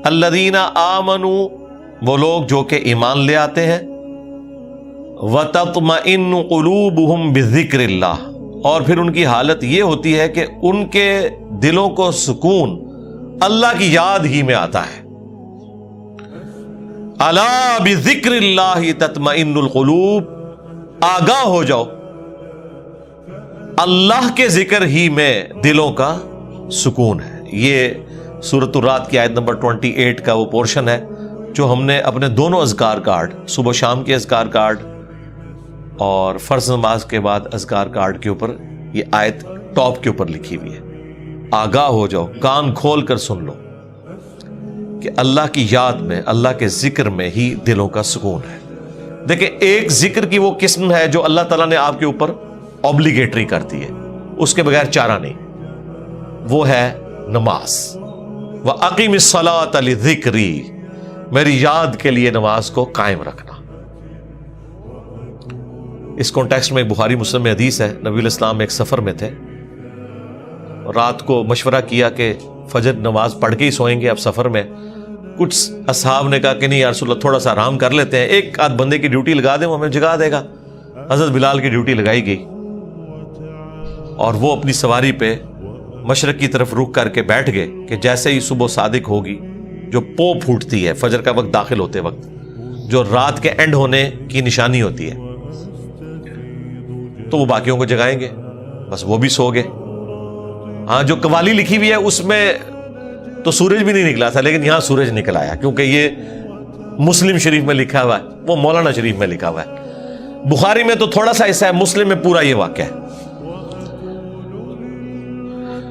الذین آمنوا وہ لوگ جو کہ ایمان لے آتے ہیں، وتطمئن قلوبہم بذکر اللہ اور پھر ان کی حالت یہ ہوتی ہے کہ ان کے دلوں کو سکون اللہ کی یاد ہی میں آتا ہے۔ الا بذکر اللہ تطمئن القلوب، آگاہ ہو جاؤ، اللہ کے ذکر ہی میں دلوں کا سکون ہے۔ یہ سورۃ الرعد کی آیت نمبر 28 کا وہ پورشن ہے جو ہم نے اپنے دونوں اذکار کارڈ، صبح شام کے اذکار کارڈ اور فرض نماز کے بعد اذکار کارڈ کے اوپر یہ آیت ٹاپ کے اوپر لکھی ہوئی ہے۔ آگاہ ہو جاؤ، کان کھول کر سن لو کہ اللہ کی یاد میں، اللہ کے ذکر میں ہی دلوں کا سکون ہے۔ دیکھیں، ایک ذکر کی وہ قسم ہے جو اللہ تعالیٰ نے آپ کے اوپر اوبلیگیٹری کر دی ہے، اس کے بغیر چارہ نہیں، وہ ہے نماز۔ وَأَقِمِ الصَّلَاةَ لِذِكْرِي، میری یاد کے لیے نماز کو قائم رکھنا۔ اس کانٹیکسٹ میں بخاری مسلم میں حدیث ہے، نبی علیہ السلام ایک سفر میں تھے، رات کو مشورہ کیا کہ فجر نماز پڑھ کے ہی سوئیں گے اب سفر میں۔ کچھ اصحاب نے کہا کہ نہیں یا رسول اللہ، تھوڑا سا آرام کر لیتے ہیں، ایک آدھ بندے کی ڈیوٹی لگا دیں، وہ ہمیں جگا دے گا۔ حضرت بلال کی ڈیوٹی لگائی گئی اور وہ اپنی سواری پہ مشرق کی طرف رخ کر کے بیٹھ گئے کہ جیسے ہی صبح صادق ہوگی، جو پو پھوٹتی ہے فجر کا وقت داخل ہوتے وقت، جو رات کے اینڈ ہونے کی نشانی ہوتی ہے، تو وہ باقیوں کو جگائیں گے، بس وہ بھی سو گئے۔ ہاں، جو قوالی لکھی ہوئی ہے اس میں تو سورج بھی نہیں نکلا تھا، لیکن یہاں سورج نکل آیا، کیونکہ یہ مسلم شریف میں لکھا ہوا ہے، وہ مولانا شریف میں لکھا ہوا ہے۔ بخاری میں تو تھوڑا سا حصہ ہے، مسلم میں پورا یہ واقعہ ہے۔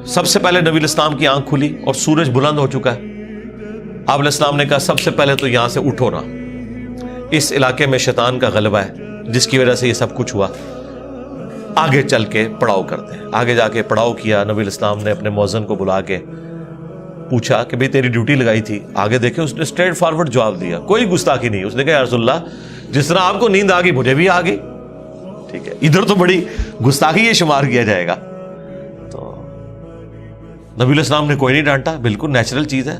سب سے پہلے نبی علیہ السلام کی آنکھ کھلی اور سورج بلند ہو چکا ہے۔ آپ علیہ السلام نے کہا سب سے پہلے تو یہاں سے اٹھو نا، اس علاقے میں شیطان کا غلبہ ہے جس کی وجہ سے یہ سب کچھ ہوا، آگے چل کے پڑاؤ کرتے ہیں۔ آگے جا کے پڑاؤ کیا، نبی علیہ السلام نے اپنے مؤذن کو بلا کے پوچھا کہ بھئی تیری ڈیوٹی لگائی تھی؟ آگے دیکھیں اس نے اسٹریٹ فارورڈ جواب دیا، کوئی گستاخی نہیں۔ اس نے کہا یا رسول اللہ، جس طرح آپ کو نیند آ گئی مجھے بھی آ گئی، ٹھیک ہے، ادھر تو بڑی گستاخی یہ شمار کیا جائے گا۔ تو نبی علیہ السلام نے کوئی نہیں ڈانٹا، بالکل نیچرل چیز ہے۔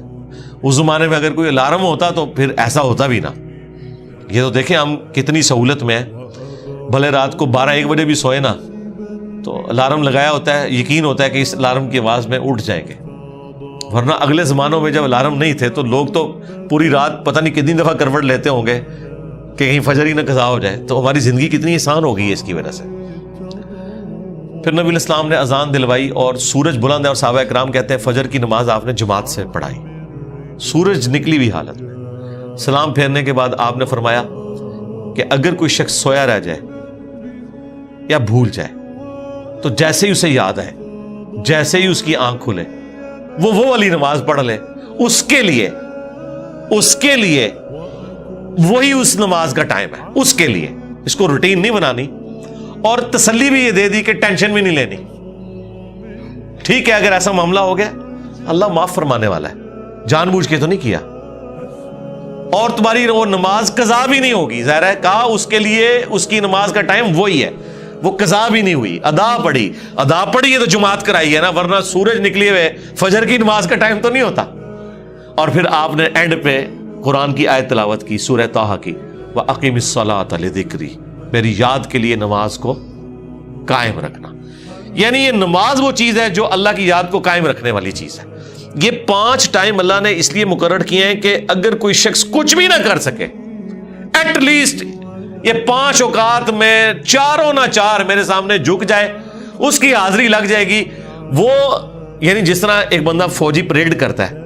اس زمانے میں اگر کوئی الارم ہوتا تو پھر ایسا ہوتا بھی نہ۔ یہ تو دیکھیں ہم کتنی سہولت میں ہیں، بھلے رات کو 12-1 بجے بھی سوئے نا تو الارم لگایا ہوتا ہے، یقین ہوتا ہے کہ اس الارم کی آواز میں اٹھ جائیں گے، ورنہ اگلے زمانوں میں جب الارم نہیں تھے تو لوگ تو پوری رات پتہ نہیں کتنی دفعہ کروٹ لیتے ہوں گے کہ کہیں فجر ہی نہ قضا ہو جائے۔ تو ہماری زندگی کتنی آسان ہو گئی ہے اس کی وجہ سے۔ پھر نبی علیہ السلام نے اذان دلوائی اور سورج بلند ہے، اور صحابہ کرام کہتے ہیں فجر کی نماز آپ نے جماعت سے پڑھائی، سورج نکلی ہوئی حالت میں۔ سلام پھیرنے کے بعد آپ نے فرمایا کہ اگر کوئی شخص سویا رہ جائے یا بھول جائے تو جیسے ہی اسے یاد آئے، جیسے ہی اس کی آنکھ کھلے، وہ والی نماز پڑھ لے، اس کے لیے وہی اس نماز کا ٹائم ہے، اس کے لیے۔ اس کو روٹین نہیں بنانی، اور تسلی بھی یہ دے دی کہ ٹینشن بھی نہیں لینی، ٹھیک ہے اگر ایسا معاملہ ہو گیا اللہ معاف فرمانے والا ہے، جان بوجھ کے تو نہیں کیا، اور تمہاری وہ نماز قضا بھی نہیں ہوگی۔ ظاہر ہے کہا اس کے لیے اس کی نماز کا ٹائم وہی ہے، وہ قضا بھی نہیں ہوئی، ادا پڑھی ہے تو جماعت کرائی ہے نا، ورنہ سورج نکلی ہوئے فجر کی نماز کا ٹائم تو نہیں ہوتا۔ اور پھر آپ نے اینڈ پہ قرآن کی آیت تلاوت کی، سورہ طٰہٰ کی، وَأَقِمِ الصَّلَاةَ لِذِكْرِي، میری یاد کے لیے نماز کو قائم رکھنا۔ یعنی یہ نماز وہ چیز ہے جو اللہ کی یاد کو قائم رکھنے والی چیز ہے۔ یہ 5 ٹائم اللہ نے اس لیے مقرر کیے ہیں کہ اگر کوئی شخص کچھ بھی نہ کر سکے، ایٹ لیسٹ یہ 5 اوقات میں چاروں نہ چار میرے سامنے جھک جائے، اس کی حاضری لگ جائے گی۔ وہ یعنی جس طرح ایک بندہ فوجی پریڈ کرتا ہے،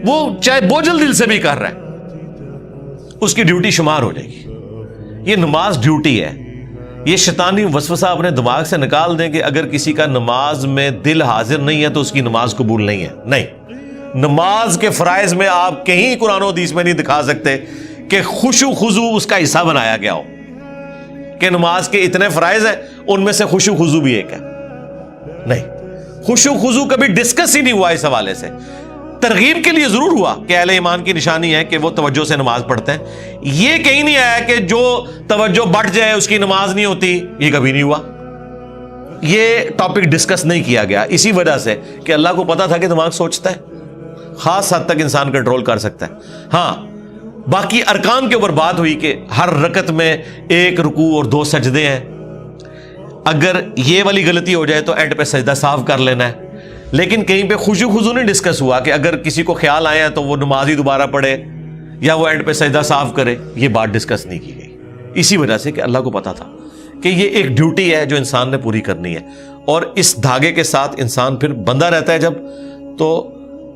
وہ چاہے بوجھل دل سے بھی کر رہا ہے، اس کی ڈیوٹی شمار ہو جائے گی۔ یہ نماز ڈیوٹی ہے۔ یہ شیطانی وسوسہ اپنے دماغ سے نکال دیں کہ اگر کسی کا نماز میں دل حاضر نہیں ہے تو اس کی نماز قبول نہیں ہے۔ نہیں، نماز کے فرائض میں آپ کہیں قرآن و حدیث میں نہیں دکھا سکتے کہ خشوع خضوع اس کا حصہ بنایا گیا ہو، کہ نماز کے اتنے فرائض ہیں ان میں سے خشوع خضوع بھی ایک ہے۔ نہیں، خشوع خضوع کبھی ڈسکس ہی نہیں ہوا اس حوالے سے۔ ترغیب کے لیے ضرور ہوا کہ اہل ایمان کی نشانی ہے کہ وہ توجہ سے نماز پڑھتے ہیں، یہ کہیں نہیں آیا کہ جو توجہ بٹ جائے اس کی نماز نہیں ہوتی، یہ کبھی نہیں ہوا۔ یہ ٹاپک ڈسکس نہیں کیا گیا اسی وجہ سے کہ اللہ کو پتا تھا کہ دماغ سوچتا ہے، خاص حد تک انسان کنٹرول کر سکتا ہے. ہاں باقی ارکان کے اوپر بات ہوئی کہ ہر رکعت میں 1 رکوع اور 2 سجدے ہیں. اگر یہ والی غلطی ہو جائے تو اینڈ پہ سجدہ صاف کر لینا ہے. لیکن کہیں پہ خشوع خضوع نہیں ڈسکس ہوا کہ اگر کسی کو خیال آیا تو وہ نماز ہی دوبارہ پڑھے یا وہ اینڈ پہ سجدہ صاف کرے. یہ بات ڈسکس نہیں کی گئی اسی وجہ سے کہ اللہ کو پتا تھا کہ یہ ایک ڈیوٹی ہے جو انسان نے پوری کرنی ہے. اور اس دھاگے کے ساتھ انسان پھر بندہ رہتا ہے جب, تو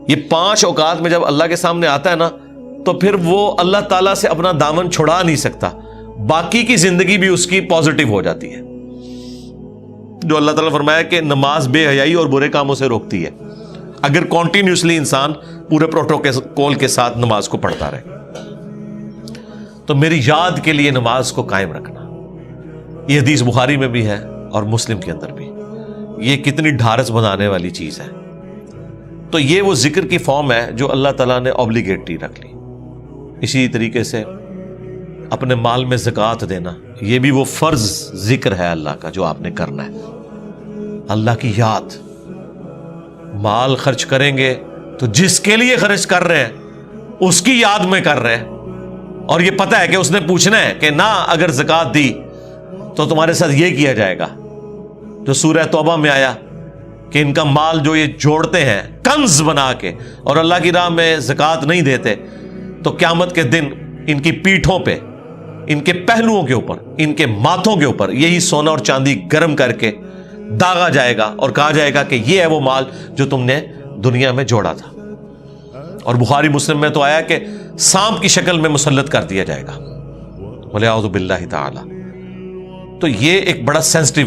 یہ 5 اوقات میں جب اللہ کے سامنے آتا ہے نا تو پھر وہ اللہ تعالیٰ سے اپنا دامن چھڑا نہیں سکتا. باقی کی زندگی بھی اس کی پازیٹیو ہو جاتی ہے. جو اللہ تعالیٰ فرمایا کہ نماز بے حیائی اور برے کاموں سے روکتی ہے اگر کنٹینیوسلی انسان پورے پروٹوکول کے ساتھ نماز کو پڑھتا رہے. تو میری یاد کے لیے نماز کو قائم رکھنا, یہ حدیث بخاری میں بھی ہے اور مسلم کے اندر بھی. یہ کتنی ڈھارس بنانے والی چیز ہے. تو یہ وہ ذکر کی فارم ہے جو اللہ تعالیٰ نے اوبلیگیٹری رکھ لی. اسی طریقے سے اپنے مال میں زکوٰۃ دینا, یہ بھی وہ فرض ذکر ہے اللہ کا جو آپ نے کرنا ہے. اللہ کی یاد, مال خرچ کریں گے تو جس کے لیے خرچ کر رہے ہیں اس کی یاد میں کر رہے ہیں, اور یہ پتہ ہے کہ اس نے پوچھنا ہے کہ نہ اگر زکوٰۃ دی تو تمہارے ساتھ یہ کیا جائے گا. جو سورہ توبہ میں آیا کہ ان کا مال جو یہ جوڑتے ہیں کنز بنا کے اور اللہ کی راہ میں زکوٰۃ نہیں دیتے تو قیامت کے دن ان کی پیٹھوں پہ, ان کے پہلوؤں کے اوپر, ان کے ماتھوں کے اوپر یہی سونا اور چاندی گرم کر کے داغا جائے گا اور کہا جائے گا کہ یہ ہے وہ مال جو تم نے دنیا میں جوڑا تھا. اور بخاری مسلم میں تو آیا کہ سانپ کی شکل میں مسلط کر دیا جائے گا, وَلِعَوْذُ بِاللَّهِ تَعَالَى. تو یہ ایک بڑا سینسٹیو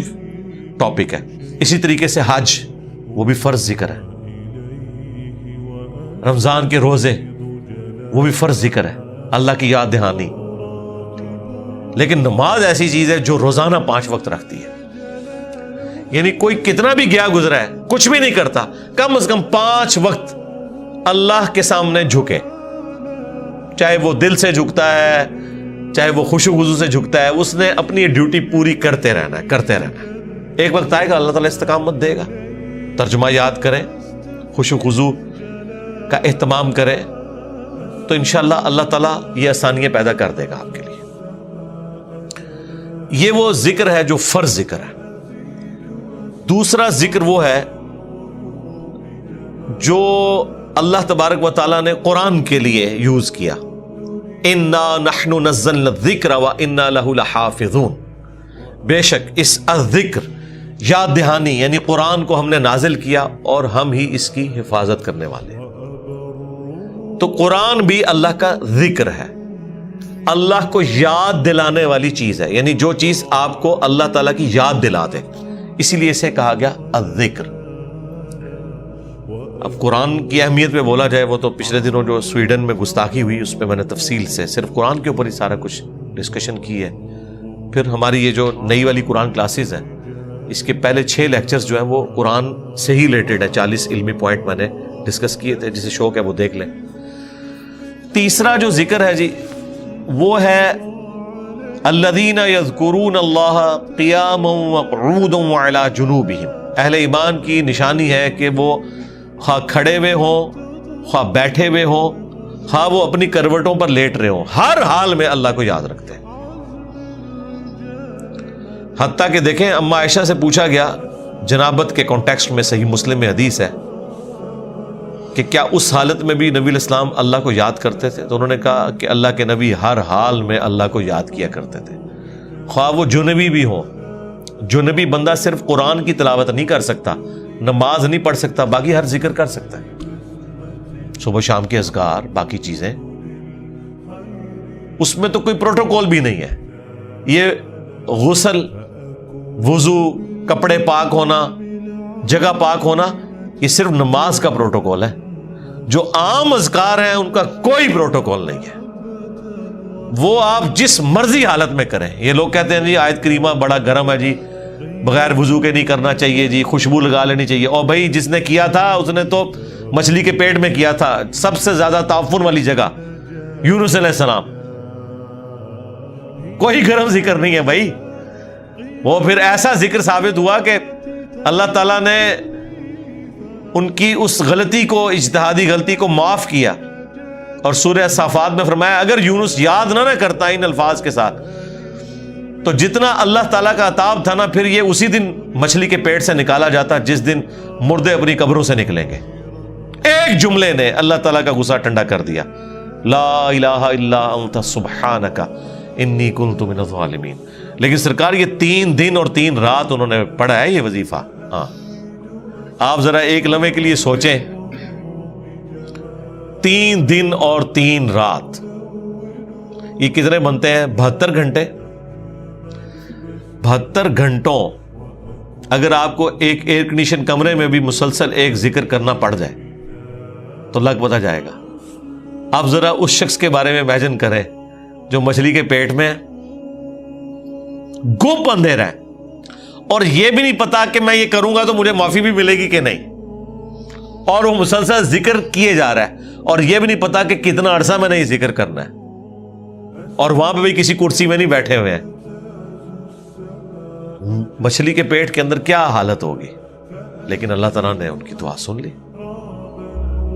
ٹاپک ہے. اسی طریقے سے حج, وہ بھی فرض ذکر ہے. رمضان کے روزے, وہ بھی فرض ذکر ہے, اللہ کی یاد دہانی. لیکن نماز ایسی چیز ہے جو روزانہ 5 وقت رکھتی ہے. یعنی کوئی کتنا بھی گیا گزرا ہے, کچھ بھی نہیں کرتا, کم از کم 5 وقت اللہ کے سامنے جھکے, چاہے وہ دل سے جھکتا ہے چاہے وہ خشوع خضوع سے جھکتا ہے, اس نے اپنی ڈیوٹی پوری کرتے رہنا ہے, کرتے رہنا ہے. ایک وقت آئے گا اللہ تعالیٰ استقامت دے گا. ترجمہ یاد کریں, خشوع خضوع کا اہتمام کریں, تو انشاءاللہ اللہ تعالیٰ یہ آسانیاں پیدا کر دے گا آپ کے لیے. یہ وہ ذکر ہے جو فرض ذکر ہے. دوسرا ذکر وہ ہے جو اللہ تبارک و تعالیٰ نے قرآن کے لیے یوز کیا. اِنَّا نَحْنُ نَزَّلْنَا الذِّكْرَ وَإِنَّا لَهُ لَحَافِظُونَ. بے شک اس الذکر, یاد دہانی یعنی قرآن کو ہم نے نازل کیا اور ہم ہی اس کی حفاظت کرنے والے ہیں. تو قرآن بھی اللہ کا ذکر ہے, اللہ کو یاد دلانے والی چیز ہے, یعنی جو چیز آپ کو اللہ تعالیٰ کی یاد دلا دے, اسی لیے اسے کہا گیا الذکر. اب قرآن کی اہمیت پہ بولا جائے, وہ تو پچھلے دنوں جو سویڈن میں گستاخی ہوئی اس پہ میں نے تفصیل سے صرف قرآن کے اوپر ہی سارا کچھ ڈسکشن کی ہے. پھر ہماری یہ جو نئی والی قرآن کلاسز ہیں, اس کے پہلے 6 لیکچرز جو ہیں وہ قرآن سے ہی ریلیٹڈ ہے. 40 علمی پوائنٹ میں نے ڈسکس کیے تھے, جسے شوق ہے وہ دیکھ لیں. تیسرا جو ذکر ہے جی وہ ہے الذین یذکرون اللہ قیاما وقعودا وعلی جنوبہم. اہل ایمان کی نشانی ہے کہ وہ خواہ کھڑے ہوئے ہوں, خواہ بیٹھے ہوئے ہوں, خواہ وہ اپنی کروٹوں پر لیٹ رہے ہوں, ہر حال میں اللہ کو یاد رکھتے ہیں. حتیٰ کہ دیکھیں اما عائشہ سے پوچھا گیا جنابت کے کانٹیکسٹ میں, صحیح مسلم میں حدیث ہے کہ کیا اس حالت میں بھی نبی علیہ السلام اللہ کو یاد کرتے تھے؟ تو انہوں نے کہا کہ اللہ کے نبی ہر حال میں اللہ کو یاد کیا کرتے تھے, خواہ وہ جنبی بھی ہوں. جنبی بندہ صرف قرآن کی تلاوت نہیں کر سکتا, نماز نہیں پڑھ سکتا, باقی ہر ذکر کر سکتا ہے, صبح شام کے اذکار, باقی چیزیں. اس میں تو کوئی پروٹوکول بھی نہیں ہے. یہ غسل, وضو, کپڑے پاک ہونا, جگہ پاک ہونا, یہ صرف نماز کا پروٹوکول ہے. جو عام اذکار ہیں ان کا کوئی پروٹوکول نہیں ہے, وہ آپ جس مرضی حالت میں کریں. یہ لوگ کہتے ہیں جی آیت کریمہ بڑا گرم ہے جی, بغیر وضو کے نہیں کرنا چاہیے جی, خوشبو لگا لینی چاہیے. اور بھائی جس نے کیا تھا اس نے تو مچھلی کے پیٹ میں کیا تھا, سب سے زیادہ تعفن والی جگہ, یونس علیہ السلام. کوئی گرم ذکر نہیں ہے بھائی. وہ پھر ایسا ذکر ثابت ہوا کہ اللہ تعالیٰ نے ان کی اس غلطی کو, اجتہادی غلطی کو معاف کیا, اور سورہ صافات میں فرمایا اگر یونس یاد نہ کرتا ان الفاظ کے ساتھ تو جتنا اللہ تعالیٰ کا عطاب تھا نا, پھر یہ اسی دن مچھلی کے پیٹ سے نکالا جاتا جس دن مردے اپنی قبروں سے نکلیں گے. ایک جملے نے اللہ تعالیٰ کا غصہ ٹھنڈا کر دیا, لا الہ الا انت سبحانک انی کنت من الظالمین. لیکن سرکار یہ 3 دن اور 3 رات انہوں نے پڑھا ہے یہ وظیفہ. ہاں آپ ذرا ایک لمحے کے لیے سوچیں, 3 دن اور 3 رات, یہ کتنے بنتے ہیں؟ 72 گھنٹے. 72 گھنٹوں اگر آپ کو ایک ایئر کنڈیشن کمرے میں بھی مسلسل ایک ذکر کرنا پڑ جائے تو لگ پتہ جائے گا. آپ ذرا اس شخص کے بارے میں امیجن کریں جو مچھلی کے پیٹ میں گپ اندھیرا ہے اور یہ بھی نہیں پتا کہ میں یہ کروں گا تو مجھے معافی بھی ملے گی کہ نہیں, اور وہ مسلسل ذکر کیے جا رہا ہے اور یہ بھی نہیں پتا کہ کتنا عرصہ میں نے یہ ذکر کرنا ہے, اور وہاں پہ بھی کسی کرسی میں نہیں بیٹھے ہوئے ہیں. مچھلی کے پیٹ کے اندر کیا حالت ہوگی, لیکن اللہ تعالیٰ نے ان کی دعا سن لی.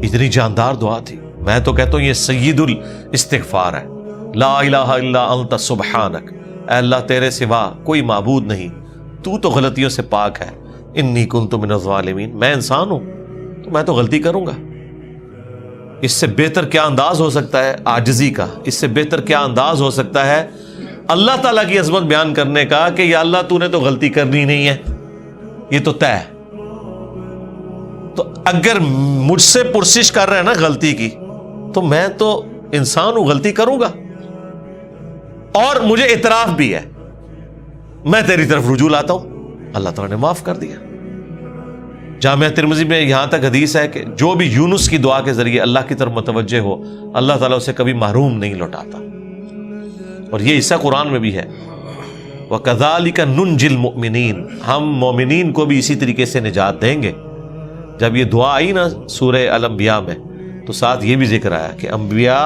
اتنی جاندار دعا تھی. میں تو کہتا ہوں یہ سید الاستغفار ہے. لا الہ الا انت سبحانک, اے اللہ تیرے سوا کوئی معبود نہیں, تو تو غلطیوں سے پاک ہے. انی کنت من الظالمین, میں انسان ہوں تو میں تو غلطی کروں گا. اس سے بہتر کیا انداز ہو سکتا ہے عاجزی کا, اس سے بہتر کیا انداز ہو سکتا ہے اللہ تعالیٰ کی عظمت بیان کرنے کا کہ یا اللہ تو نے تو غلطی کرنی نہیں ہے, یہ تو طے ہے. تو اگر مجھ سے پرسش کر رہے ہیں نا غلطی کی, تو میں تو انسان ہوں, غلطی کروں گا, اور مجھے اعتراف بھی ہے, میں تیری طرف رجوع لاتا ہوں. اللہ تعالیٰ نے معاف کر دیا. جامعہ ترمذی میں یہاں تک حدیث ہے کہ جو بھی یونس کی دعا کے ذریعے اللہ کی طرف متوجہ ہو, اللہ تعالیٰ اسے کبھی محروم نہیں لوٹاتا. اور یہ حصہ قرآن میں بھی ہے, وَكَذَلِكَ نُنْجِي الْمُؤْمِنِينَ, ہم مومنین کو بھی اسی طریقے سے نجات دیں گے. جب یہ دعا آئی نا سورہ الانبیاء میں, تو ساتھ یہ بھی ذکر آیا کہ انبیاء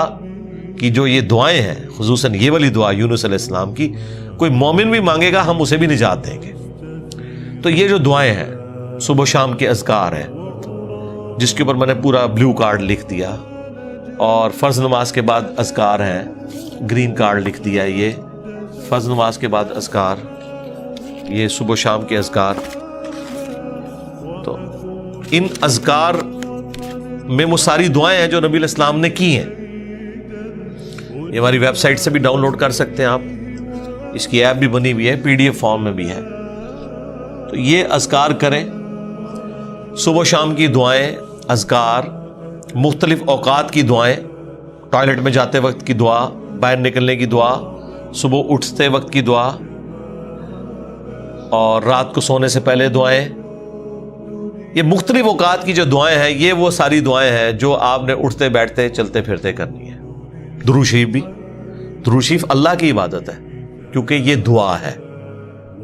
کی جو یہ دعائیں ہیں, خصوصاً یہ والی دعا یونس علیہ السلام کی, کوئی مومن بھی مانگے گا ہم اسے بھی نجات دیں گے. تو یہ جو دعائیں ہیں صبح و شام کے اذکار ہیں, جس کے اوپر میں نے پورا بلیو کارڈ لکھ دیا, اور فرض نماز کے بعد اذکار ہیں, گرین کارڈ لکھ دیا. یہ فرض نماز کے بعد اذکار, یہ صبح و شام کے اذکار. تو ان اذکار میں وہ ساری دعائیں ہیں جو نبی علیہ السلام نے کی ہیں. یہ ہماری ویب سائٹ سے بھی ڈاؤن لوڈ کر سکتے ہیں آپ, اس کی ایپ بھی بنی ہوئی ہے, PDF فارم میں بھی ہے. تو یہ اذکار کریں, صبح و شام کی دعائیں, اذکار, مختلف اوقات کی دعائیں, ٹوائلٹ میں جاتے وقت کی دعا, باہر نکلنے کی دعا, صبح اٹھتے وقت کی دعا, اور رات کو سونے سے پہلے دعائیں. یہ مختلف اوقات کی جو دعائیں ہیں, یہ وہ ساری دعائیں ہیں جو آپ نے اٹھتے بیٹھتے چلتے پھرتے کرنی ہے. درود شریف بھی, درود شریف اللہ کی عبادت ہے کیونکہ یہ دعا ہے,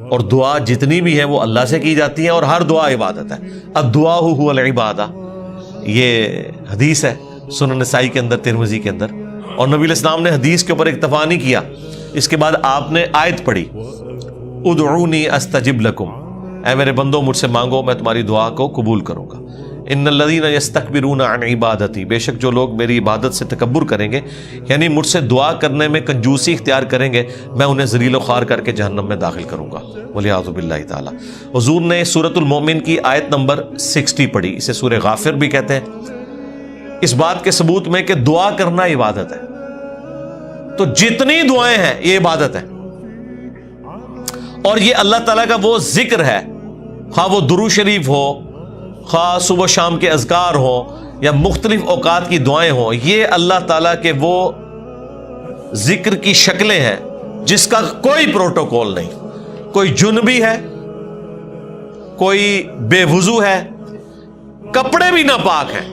اور دعا جتنی بھی ہیں وہ اللہ سے کی جاتی ہیں, اور ہر دعا عبادت ہے. الدعاء هو العبادہ, یہ حدیث ہے سنن نسائی کے اندر, ترمذی کے اندر. اور نبی علیہ السلام نے حدیث کے اوپر اکتفا نہیں کیا, اس کے بعد آپ نے آیت پڑھی, ادعونی استجب لکم, اے میرے بندو مجھ سے مانگو میں تمہاری دعا کو قبول کروں گا. ان الذین یستکبرون عن عبادتی, بے شک جو لوگ میری عبادت سے تکبر کریں گے, یعنی مجھ سے دعا کرنے میں کنجوسی اختیار کریں گے, میں انہیں ذلیل و خوار کر کے جہنم میں داخل کروں گا, والعیاذ باللہ تعالی. حضور نے سورۃ المومن کی آیت نمبر 60 پڑھی, اسے سورہ غافر بھی کہتے ہیں, اس بات کے ثبوت میں کہ دعا کرنا عبادت ہے. تو جتنی دعائیں ہیں یہ عبادت ہے, اور یہ اللہ تعالیٰ کا وہ ذکر ہے, خواہ وہ درود شریف ہو, خواہ صبح و شام کے اذکار ہو, یا مختلف اوقات کی دعائیں ہوں, یہ اللہ تعالیٰ کے وہ ذکر کی شکلیں ہیں جس کا کوئی پروٹوکول نہیں. کوئی جنبی ہے, کوئی بے وضو ہے, کپڑے بھی ناپاک ہیں,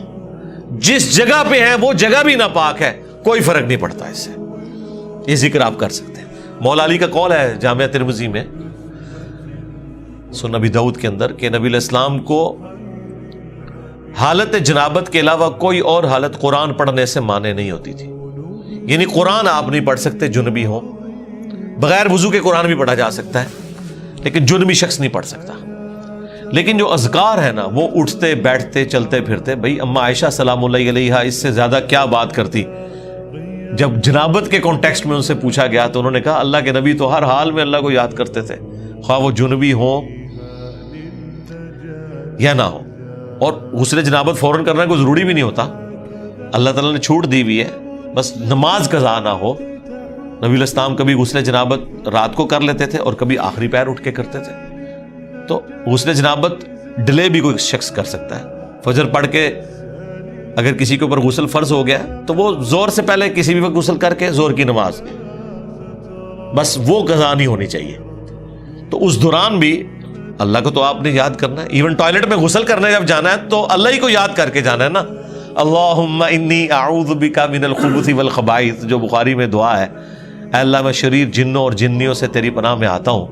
جس جگہ پہ ہیں وہ جگہ بھی ناپاک ہے, کوئی فرق نہیں پڑتا اس سے. یہ ذکر آپ کر سکتے ہیں. مولا علی کا قول ہے جامعہ ترمذی میں, سنن ابی داؤد کے اندر, کہ نبی علیہ السلام کو حالت جنابت کے علاوہ کوئی اور حالت قرآن پڑھنے سے مانے نہیں ہوتی تھی. یعنی قرآن آپ نہیں پڑھ سکتے جنبی ہو, بغیر وضو کے قرآن بھی پڑھا جا سکتا ہے لیکن جنبی شخص نہیں پڑھ سکتا. لیکن جو اذکار ہے نا وہ اٹھتے بیٹھتے چلتے پھرتے، بھئی اما عائشہ سلام اللہ علیہا اس سے زیادہ کیا بات کرتی. جب جنابت کے کانٹیکسٹ میں ان سے پوچھا گیا تو انہوں نے کہا اللہ کے نبی تو ہر حال میں اللہ کو یاد کرتے تھے، خواہ وہ جنبی ہوں یا نہ ہو. اور غسل جنابت فوراً کرنا کوئی ضروری بھی نہیں ہوتا، اللہ تعالیٰ نے چھوٹ دی ہوئی ہے، بس نماز قضا نہ ہو. نبی علیہ السلام کبھی غسل جنابت رات کو کر لیتے تھے اور کبھی آخری پہر اٹھ کے کرتے تھے. تو غسل جنابت ڈیلے بھی کوئی شخص کر سکتا ہے. فجر پڑھ کے اگر کسی کے اوپر غسل فرض ہو گیا تو وہ زور سے پہلے کسی بھی وقت غسل کر کے زور کی نماز، بس وہ قضا نہیں ہونی چاہیے. تو اس دوران بھی اللہ کو تو آپ نے یاد کرنا ہے. ایون ٹوائلٹ میں غسل کرنے جب جانا ہے تو اللہ ہی کو یاد کر کے جانا ہے نا. اللہم انی اعوذ بک من الخبث والخبائث، جو بخاری میں دعا ہے، اے اللہ میں شریر جنوں اور جنیوں سے تیری پناہ میں آتا ہوں.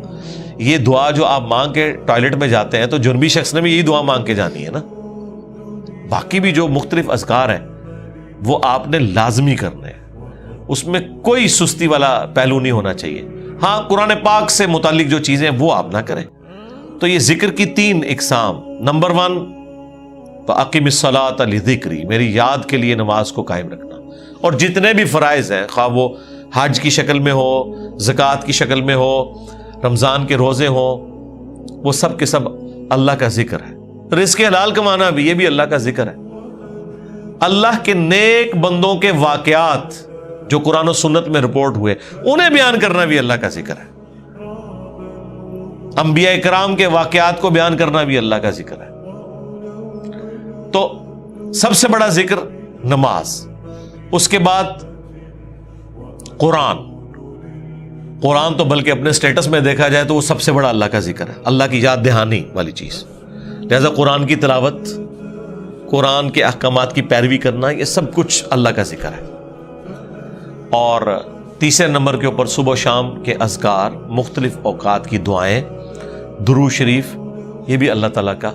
یہ دعا جو آپ مانگ کے ٹوائلٹ میں جاتے ہیں تو جنبی شخص نے بھی یہی دعا مانگ کے جانی ہے نا. باقی بھی جو مختلف اذکار ہیں وہ آپ نے لازمی کرنے ہیں، اس میں کوئی سستی والا پہلو نہیں ہونا چاہیے. ہاں قرآن پاک سے متعلق جو چیزیں وہ آپ نہ کریں. تو یہ ذکر کی 3 اقسام. نمبر 1 فَأَقِمِ الصَّلَاةَ لِذِكْرِي، میری یاد کے لیے نماز کو قائم رکھنا. اور جتنے بھی فرائض ہیں، خواہ وہ حج کی شکل میں ہو، زکوٰۃ کی شکل میں ہو، رمضان کے روزے ہوں، وہ سب کے سب اللہ کا ذکر ہے. رزق حلال کمانا بھی، یہ بھی اللہ کا ذکر ہے. اللہ کے نیک بندوں کے واقعات جو قرآن و سنت میں رپورٹ ہوئے انہیں بیان کرنا بھی اللہ کا ذکر ہے. انبیاء کرام کے واقعات کو بیان کرنا بھی اللہ کا ذکر ہے. تو سب سے بڑا ذکر نماز، اس کے بعد قرآن تو بلکہ اپنے سٹیٹس میں دیکھا جائے تو وہ سب سے بڑا اللہ کا ذکر ہے، اللہ کی یاد دہانی والی چیز. لہذا قرآن کی تلاوت، قرآن کے احکامات کی پیروی کرنا، یہ سب کچھ اللہ کا ذکر ہے. اور تیسرے نمبر کے اوپر صبح و شام کے اذکار، مختلف اوقات کی دعائیں، درود شریف، یہ بھی اللہ تعالیٰ کا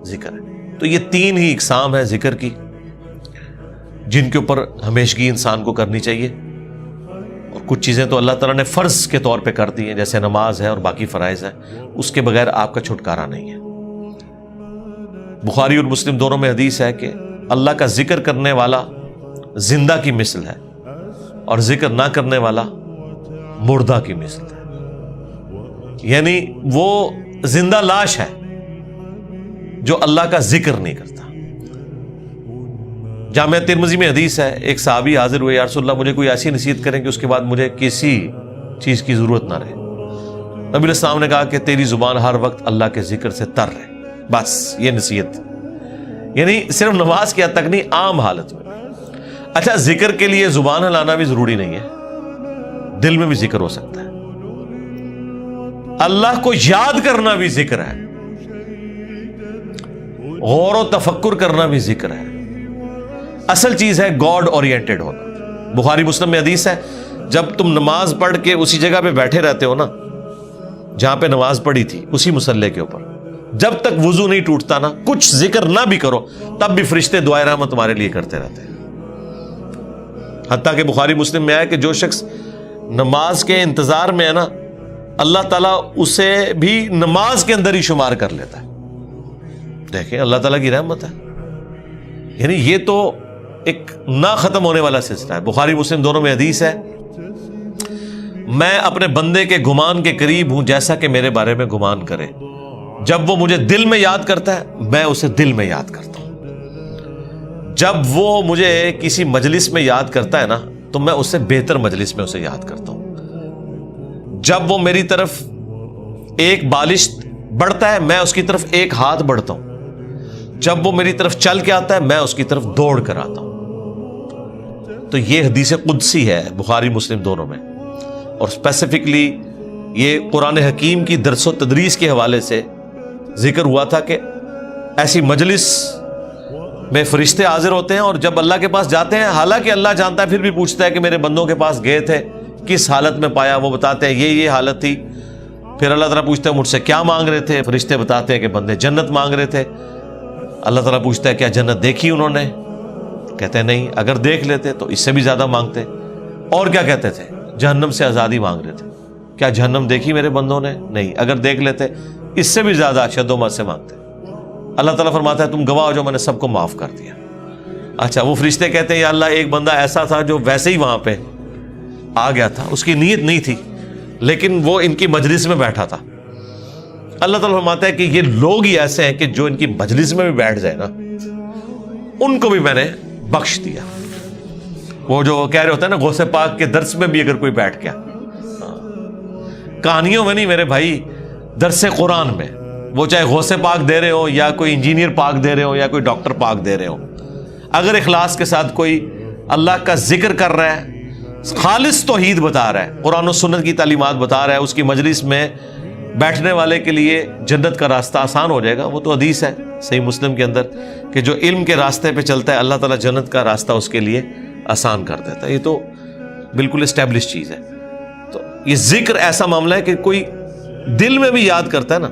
ذکر ہے. تو یہ 3 ہی اقسام ہیں ذکر کی جن کے اوپر ہمیشگی انسان کو کرنی چاہیے. اور کچھ چیزیں تو اللہ تعالیٰ نے فرض کے طور پہ کر دی ہیں، جیسے نماز ہے اور باقی فرائض ہیں، اس کے بغیر آپ کا چھٹکارا نہیں ہے. بخاری اور مسلم دونوں میں حدیث ہے کہ اللہ کا ذکر کرنے والا زندہ کی مثل ہے اور ذکر نہ کرنے والا مردہ کی مثل ہے. یعنی وہ زندہ لاش ہے جو اللہ کا ذکر نہیں کرتا. جامعہ ترمذی میں حدیث ہے، ایک صحابی حاضر ہوئے، یا رسول اللہ مجھے کوئی ایسی نصیحت کریں کہ اس کے بعد مجھے کسی چیز کی ضرورت نہ رہے. نبی علیہ السلام نے کہا کہ تیری زبان ہر وقت اللہ کے ذکر سے تر رہے، بس یہ نصیحت. یعنی صرف نماز کی حد تک نہیں، عام حالت میں. اچھا، ذکر کے لیے زبان ہلانا بھی ضروری نہیں ہے، دل میں بھی ذکر ہو سکتا ہے. اللہ کو یاد کرنا بھی ذکر ہے، غور و تفکر کرنا بھی ذکر ہے. اصل چیز ہے گاڈ اورینٹڈ ہونا. بخاری مسلم میں حدیث ہے، جب تم نماز پڑھ کے اسی جگہ پہ بیٹھے رہتے ہو نا جہاں پہ نماز پڑھی تھی، اسی مصلے کے اوپر، جب تک وضو نہیں ٹوٹتا نا، کچھ ذکر نہ بھی کرو تب بھی فرشتے دعائے رحمت تمہارے لیے کرتے رہتے ہیں. حتیٰ کہ بخاری مسلم میں آیا کہ جو شخص نماز کے انتظار میں ہے نا، اللہ تعالیٰ اسے بھی نماز کے اندر ہی شمار کر لیتا ہے. دیکھیں اللہ تعالیٰ کی رحمت ہے. یعنی یہ تو ایک نہ ختم ہونے والا سلسلہ ہے. بخاری مسلم دونوں میں حدیث ہے، میں اپنے بندے کے گمان کے قریب ہوں جیسا کہ میرے بارے میں گمان کرے. جب وہ مجھے دل میں یاد کرتا ہے میں اسے دل میں یاد کرتا ہوں. جب وہ مجھے کسی مجلس میں یاد کرتا ہے نا تو میں اس سے بہتر مجلس میں اسے یاد کرتا ہوں. جب وہ میری طرف ایک بالش بڑھتا ہے میں اس کی طرف ایک ہاتھ بڑھتا ہوں. جب وہ میری طرف چل کے آتا ہے میں اس کی طرف دوڑ کر آتا ہوں. تو یہ حدیث قدسی ہے بخاری مسلم دونوں میں. اور اسپیسیفکلی یہ قرآن حکیم کی درس و تدریس کے حوالے سے ذکر ہوا تھا کہ ایسی مجلس میں فرشتے حاضر ہوتے ہیں اور جب اللہ کے پاس جاتے ہیں، حالانکہ اللہ جانتا ہے، پھر بھی پوچھتا ہے کہ میرے بندوں کے پاس گئے تھے کس حالت میں پایا. وہ بتاتے ہیں یہ حالت تھی. پھر اللہ تعالیٰ پوچھتا ہے مجھ سے کیا مانگ رہے تھے؟ فرشتے بتاتے ہیں کہ بندے جنت مانگ رہے تھے. اللہ تعالیٰ پوچھتا ہے کیا جنت دیکھی انہوں نے؟ کہتے ہیں نہیں، اگر دیکھ لیتے تو اس سے بھی زیادہ مانگتے. اور کیا کہتے تھے؟ جہنم سے آزادی مانگ رہے تھے. کیا جہنم دیکھی میرے بندوں نے؟ نہیں، اگر دیکھ لیتے اس سے بھی زیادہ اشد و مد سے مانگتے. اللہ تعالیٰ فرماتا ہے تم گواہ ہو جو میں نے سب کو معاف کر دیا. اچھا وہ فرشتے کہتے ہیں یا اللہ ایک بندہ ایسا تھا جو ویسے ہی وہاں پہ آ گیا تھا, اس کی نیت نہیں تھی لیکن وہ ان کی مجلس میں بیٹھا تھا. اللہ تعالیٰ فرماتا ہے کہ یہ لوگ ہی ایسے ہیں کہ جو ان کی مجلس میں بھی بیٹھ جائے نا ان کو بھی میں نے بخش دیا. وہ جو کہہ رہے ہوتے ہیں نا غوث پاک کے درس میں بھی اگر کوئی بیٹھ گیا, کہانیوں میں نہیں میرے بھائی, درس قرآن میں, وہ چاہے غوث پاک دے رہے ہو یا کوئی انجینئر پاک دے رہے ہو یا کوئی ڈاکٹر پاک دے رہے ہو, اگر اخلاص کے ساتھ کوئی اللہ کا ذکر کر رہا ہے, خالص توحید بتا رہا ہے, قرآن و سنت کی تعلیمات بتا رہا ہے, اس کی مجلس میں بیٹھنے والے کے لیے جنت کا راستہ آسان ہو جائے گا. وہ تو حدیث ہے صحیح مسلم کے اندر کہ جو علم کے راستے پہ چلتا ہے اللہ تعالیٰ جنت کا راستہ اس کے لیے آسان کر دیتا ہے. یہ تو بالکل اسٹیبلش چیز ہے. تو یہ ذکر ایسا معاملہ ہے کہ کوئی دل میں بھی یاد کرتا ہے نا,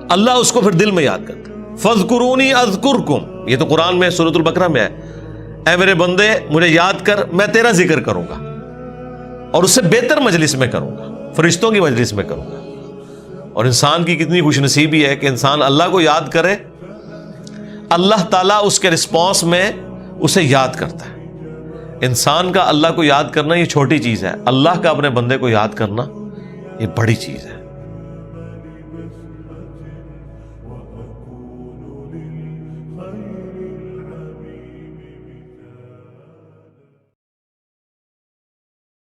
اللہ اس کو پھر دل میں یاد کرتا ہے. فَاذْكُرُونِي أَذْكُرْكُمْ, یہ تو قرآن میں سورۃ البقرہ میں ہے, اے میرے بندے مجھے یاد کر میں تیرا ذکر کروں گا اور اس سے بہتر مجلس میں کروں گا, فرشتوں کی مجلس میں کروں گا. اور انسان کی کتنی خوش نصیبی ہے کہ انسان اللہ کو یاد کرے, اللہ تعالیٰ اس کے رسپانس میں اسے یاد کرتا ہے. انسان کا اللہ کو یاد کرنا یہ چھوٹی چیز ہے, اللہ کا اپنے بندے کو یاد کرنا یہ بڑی چیز ہے.